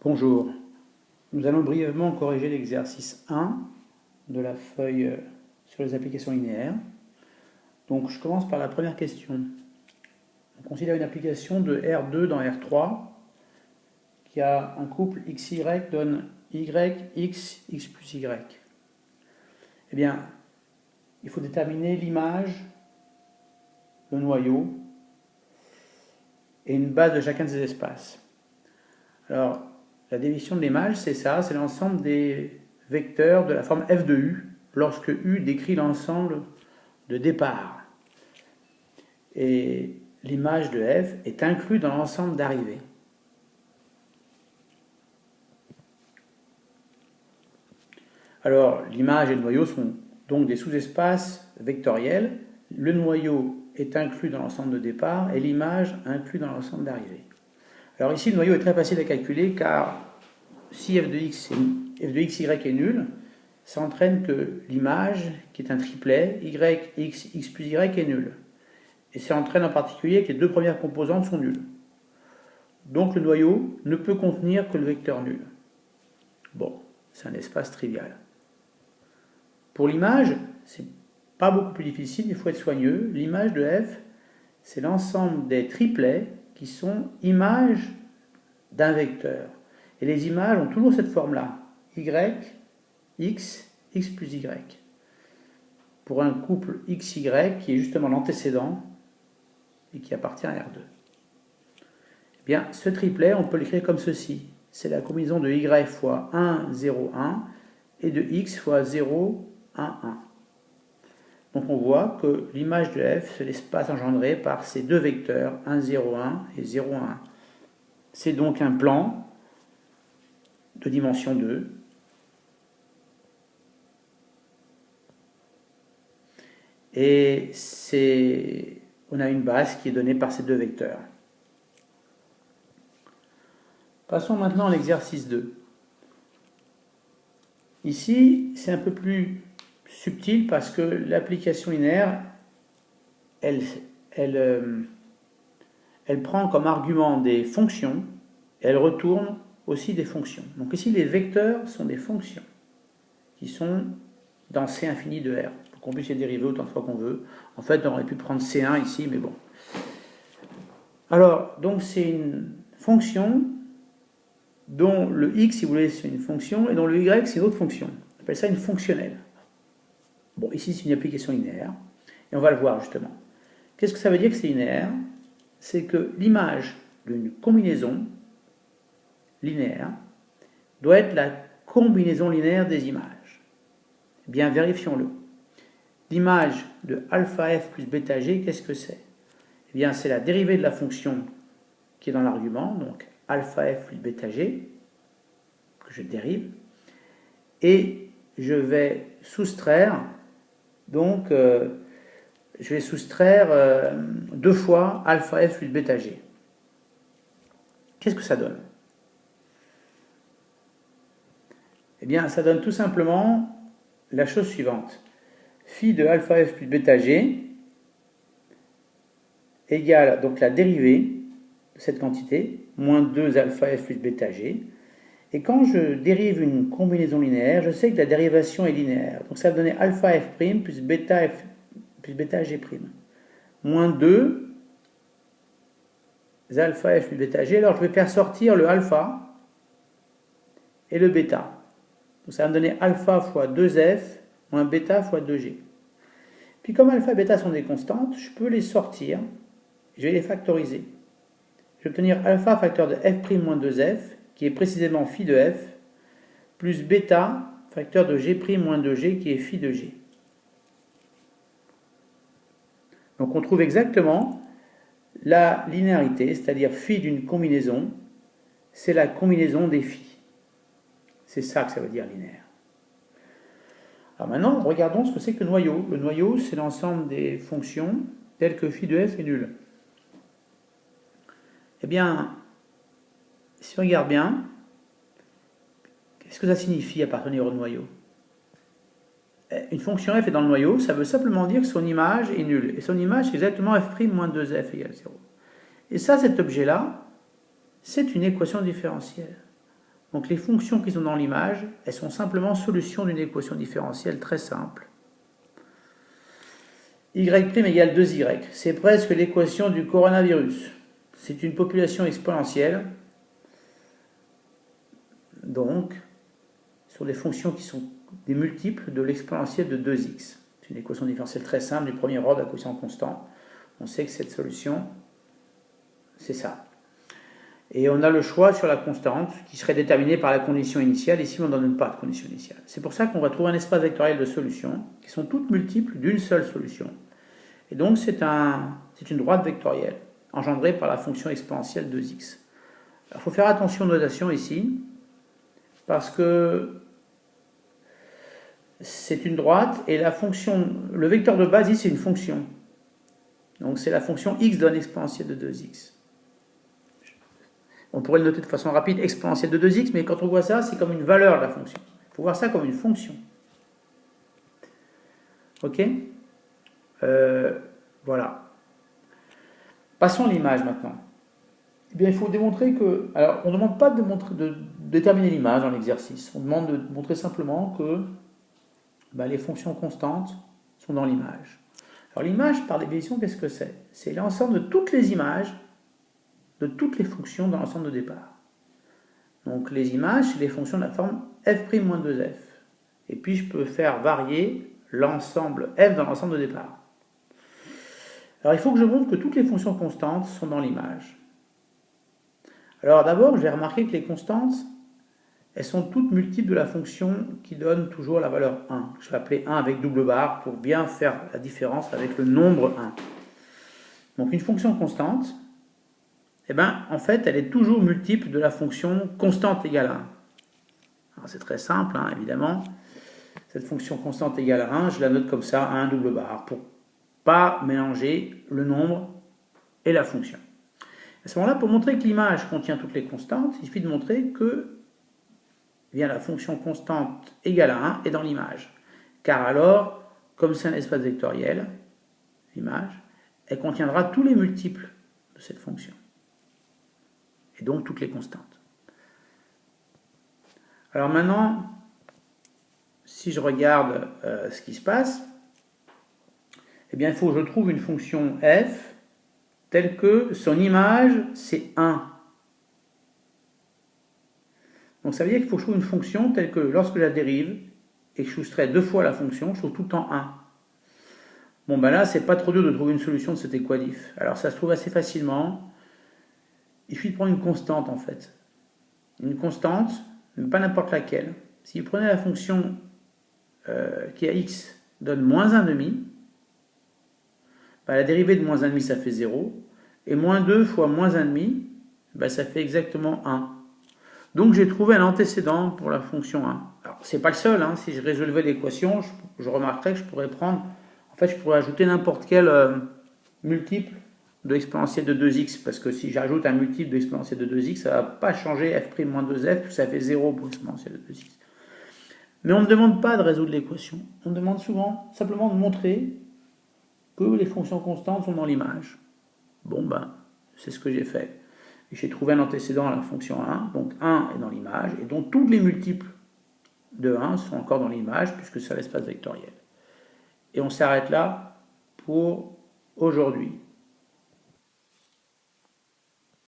Bonjour, nous allons brièvement corriger l'exercice 1 de la feuille sur les applications linéaires. Donc je commence par la première question. On considère une application de R2 dans R3 qui a un couple XY donne Y, X, X plus Y. Eh bien, il faut déterminer l'image, le noyau et une base de chacun de ces espaces. Alors, la définition de l'image, c'est ça, c'est l'ensemble des vecteurs de la forme f de u, lorsque u décrit l'ensemble de départ. Et l'image de f est inclue dans l'ensemble d'arrivée. Alors, l'image et le noyau sont donc des sous-espaces vectoriels. Le noyau est inclus dans l'ensemble de départ et l'image inclus dans l'ensemble d'arrivée. Alors ici, le noyau est très facile à calculer car si f de xy est nul, ça entraîne que l'image, qui est un triplet, y, x, x plus y, est nulle. Et ça entraîne en particulier que les deux premières composantes sont nulles. Donc le noyau ne peut contenir que le vecteur nul. Bon, c'est un espace trivial. Pour l'image, c'est pas beaucoup plus difficile, il faut être soigneux. L'image de f, c'est l'ensemble des triplets qui sont images d'un vecteur. Et les images ont toujours cette forme-là. Y, X, X plus Y. Pour un couple XY qui est justement l'antécédent et qui appartient à R2. Eh bien, ce triplet, on peut l'écrire comme ceci. C'est la combinaison de Y fois 1, 0, 1 et de X fois 0, 1, 1. Donc on voit que l'image de f, c'est l'espace engendré par ces deux vecteurs, 1, 0, 1 et 0, 1. C'est donc un plan de dimension 2. Et on a une base qui est donnée par ces deux vecteurs. Passons maintenant à l'exercice 2. Ici, c'est un peu plus subtil parce que l'application linéaire, elle prend comme argument des fonctions et elle retourne aussi des fonctions. Donc ici, les vecteurs sont des fonctions qui sont dans C infini de R, pour qu'on puisse les dériver autant de fois qu'on veut. En fait, on aurait pu prendre C1 ici, mais bon. Alors, donc c'est une fonction dont le x, si vous voulez, c'est une fonction, et dont le y, c'est une autre fonction. On appelle ça une fonctionnelle. Bon, ici, c'est une application linéaire, et on va le voir justement. Qu'est-ce que ça veut dire que c'est linéaire? C'est que l'image d'une combinaison linéaire doit être la combinaison linéaire des images. Eh bien, vérifions-le. L'image de alpha f plus bêta g, qu'est-ce que c'est? Eh bien, c'est la dérivée de la fonction qui est dans l'argument, donc alpha f plus bêta g, que je dérive, et je vais soustraire, donc, je vais soustraire 2 fois alpha f plus bêta g. Qu'est-ce que ça donne? Eh bien, ça donne tout simplement la chose suivante. Phi de alpha f plus bêta g égale donc la dérivée de cette quantité, moins 2 alpha f plus bêta g. Et quand je dérive une combinaison linéaire, je sais que la dérivation est linéaire. Donc ça va donner alpha f' plus bêta f plus bêta g'. Moins 2 alpha f plus bêta g. Alors je vais faire sortir le alpha et le bêta. Donc ça va me donner alpha fois 2f moins bêta fois 2g. Puis comme alpha et bêta sont des constantes, je peux les sortir. Je vais les factoriser. Je vais obtenir alpha facteur de f' moins 2f, qui est précisément phi de f, plus bêta facteur de g' moins 2g, qui est phi de g. Donc on trouve exactement la linéarité, c'est-à-dire phi d'une combinaison, c'est la combinaison des phi. C'est ça que ça veut dire linéaire. Alors maintenant, regardons ce que c'est que le noyau. Le noyau, c'est l'ensemble des fonctions telles que phi de f est nul. Eh bien, si on regarde bien, qu'est-ce que ça signifie appartenir au noyau? Une fonction f est dans le noyau, ça veut simplement dire que son image est nulle. Et son image, c'est exactement f' moins 2f égale 0. Et ça, cet objet-là, c'est une équation différentielle. Donc les fonctions qui sont dans l'image, elles sont simplement solutions d'une équation différentielle très simple. Y' égale 2y. C'est presque l'équation du coronavirus. C'est une population exponentielle. Donc, sur des fonctions qui sont des multiples de l'exponentielle de 2x. C'est une équation différentielle très simple du premier ordre à quotient constant. On sait que cette solution, c'est ça. Et on a le choix sur la constante qui serait déterminée par la condition initiale. Ici, on ne donne pas de condition initiale. C'est pour ça qu'on va trouver un espace vectoriel de solutions qui sont toutes multiples d'une seule solution. Et donc, c'est une droite vectorielle engendrée par la fonction exponentielle 2x. Il faut faire attention aux notations ici, parce que c'est une droite et la fonction, le vecteur de base ici, c'est une fonction. Donc, c'est la fonction x donne exponentielle de 2x. On pourrait le noter de façon rapide, exponentielle de 2x, mais quand on voit ça, c'est comme une valeur de la fonction. Il faut voir ça comme une fonction. Ok ? Voilà. Passons à l'image maintenant. Eh bien, il faut démontrer que... Alors, on ne demande pas de déterminer l'image dans l'exercice. On demande de montrer simplement que les fonctions constantes sont dans l'image. Alors, l'image, par définition, qu'est-ce que c'est ? C'est l'ensemble de toutes les images de toutes les fonctions dans l'ensemble de départ. Donc, les images, c'est les fonctions de la forme f'-2f. Et puis, je peux faire varier l'ensemble f dans l'ensemble de départ. Alors, il faut que je montre que toutes les fonctions constantes sont dans l'image. Alors, d'abord, je vais remarquer que les constantes, elles sont toutes multiples de la fonction qui donne toujours la valeur 1. Je vais appeler 1 avec double barre pour bien faire la différence avec le nombre 1. Donc, une fonction constante, en fait, elle est toujours multiple de la fonction constante égale 1. Alors, c'est très simple, évidemment. Cette fonction constante égale à 1, je la note comme ça, 1 double barre, pour pas mélanger le nombre et la fonction. À ce moment-là, pour montrer que l'image contient toutes les constantes, il suffit de montrer que la fonction constante égale à 1 est dans l'image. Car alors, comme c'est un espace vectoriel, l'image, elle contiendra tous les multiples de cette fonction. Et donc toutes les constantes. Alors maintenant, si je regarde ce qui se passe, il faut que je trouve une fonction f telle que son image, c'est 1. Donc ça veut dire qu'il faut que je trouve une fonction telle que lorsque je la dérive et que je soustrais 2 fois la fonction, je trouve tout le temps 1. Bon, là, c'est pas trop dur de trouver une solution de cet équadif. Alors ça se trouve assez facilement. Il suffit de prendre une constante en fait. Une constante, mais pas n'importe laquelle. Si vous prenez la fonction qui à x donne moins 1,5, la dérivée de moins 1,5 ça fait 0. Et moins 2 fois moins 1,5, ça fait exactement 1. Donc j'ai trouvé un antécédent pour la fonction 1. Alors c'est pas le seul, si je résolvais l'équation, je remarquerais que je pourrais prendre, je pourrais ajouter n'importe quel multiple de l'exponentielle de 2x, parce que si j'ajoute un multiple de l'exponentielle de 2x, ça ne va pas changer f'-2f, puis ça fait 0 pour l'exponentielle de 2x. Mais on ne demande pas de résoudre l'équation, on demande souvent simplement de montrer que les fonctions constantes sont dans l'image. Bon, c'est ce que j'ai fait. Et j'ai trouvé un antécédent à la fonction 1, donc 1 est dans l'image, et donc tous les multiples de 1 sont encore dans l'image, puisque c'est l'espace vectoriel. Et on s'arrête là pour aujourd'hui.